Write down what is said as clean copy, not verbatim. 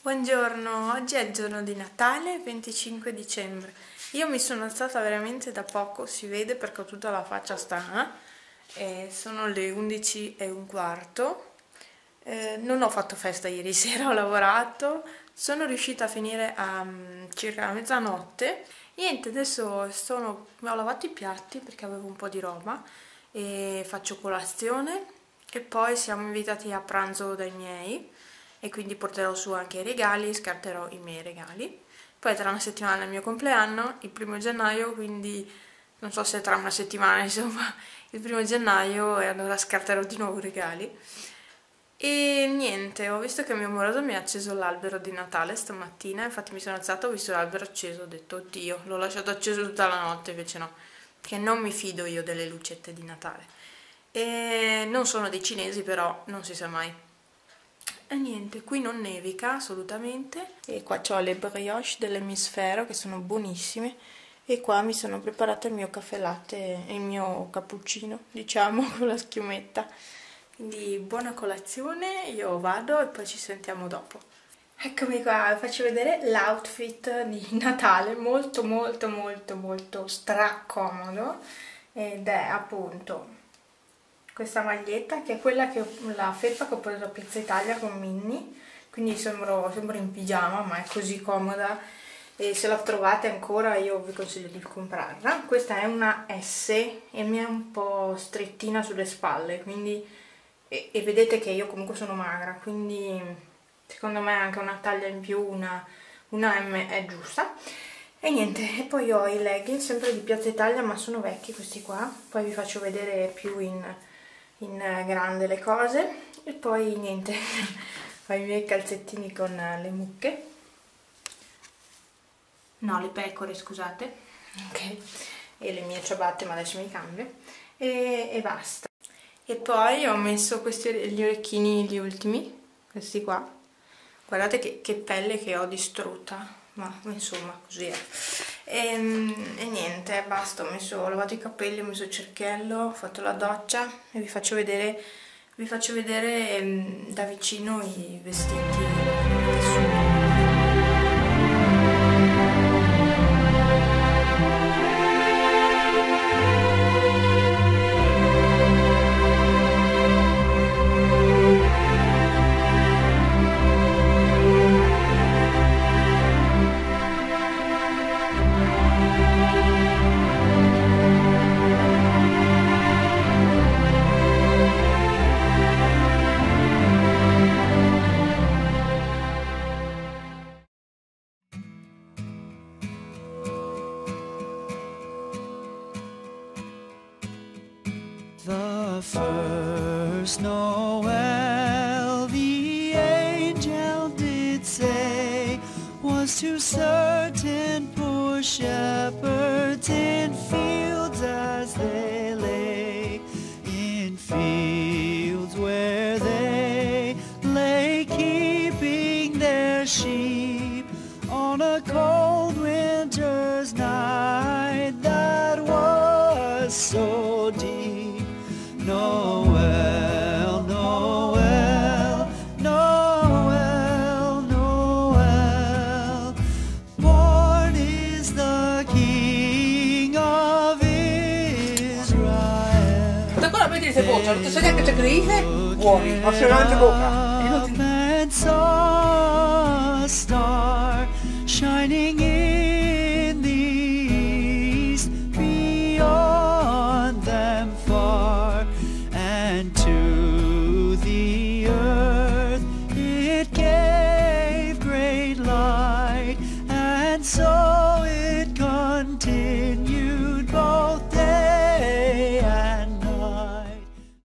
Buongiorno, oggi è il giorno di Natale, 25 dicembre. Io mi sono alzata veramente da poco, si vede perché ho tutta la faccia stanca. Sono le 11:15. Non ho fatto festa ieri sera, ho lavorato. Sono riuscita a finire a circa la mezzanotte. Niente, adesso ho lavato i piatti perché avevo un po' di roba e faccio colazione e poi siamo invitati a pranzo dai miei e quindi porterò su anche i regali, scarterò i miei regali. Poi tra una settimana è il mio compleanno, il 1° gennaio, quindi non so se tra una settimana, insomma, il 1° gennaio, e allora scarterò di nuovo i regali. E niente, ho visto che mio moroso mi ha acceso l'albero di Natale stamattina, infatti mi sono alzata, ho visto l'albero acceso, ho detto oddio, l'ho lasciato acceso tutta la notte, invece no, perché non mi fido io delle lucette di Natale. E non sono dei cinesi, però non si sa mai. E niente, qui non nevica assolutamente, e qua ho le brioche dell'emisfero che sono buonissime, e qua mi sono preparata il mio caffè latte e il mio cappuccino, diciamo, con la schiumetta. Quindi buona colazione, io vado e poi ci sentiamo dopo. Eccomi qua, vi faccio vedere l'outfit di Natale, molto molto molto molto stracomodo, ed è appunto questa maglietta che è quella la felpa che ho preso a Piazza Italia con Minnie, quindi sembro in pigiama, ma è così comoda, e se la trovate ancora io vi consiglio di comprarla. Questa è una S e mi è un po' strettina sulle spalle, quindi e vedete che io comunque sono magra, quindi secondo me anche una taglia in più, una M è giusta. E niente, e poi ho i leggings sempre di Piazza Italia, ma sono vecchi questi qua, poi vi faccio vedere più in grande le cose. E poi niente, ho i miei calzettini con le mucche, no, le pecore, scusate, ok, e le mie ciabatte, ma adesso mi cambio, e basta. E poi ho messo gli orecchini, gli ultimi, questi qua, guardate che pelle che ho distrutta, ma insomma così è. E niente, basta, ho lavato i capelli, ho messo il cerchiello, ho fatto la doccia e vi faccio vedere da vicino i vestiti tessuti. The first Noel, the angel did say, was to certain poor shepherds in fields as they lay, in fields where they lay keeping their sheep on a cold winter's night that was so deep. Noel, Noel, Noel, Noel, born is the King of Israel. Da cosa vedi se voce, non ti sai neanche se dice? Buoni, assolutamente bocca.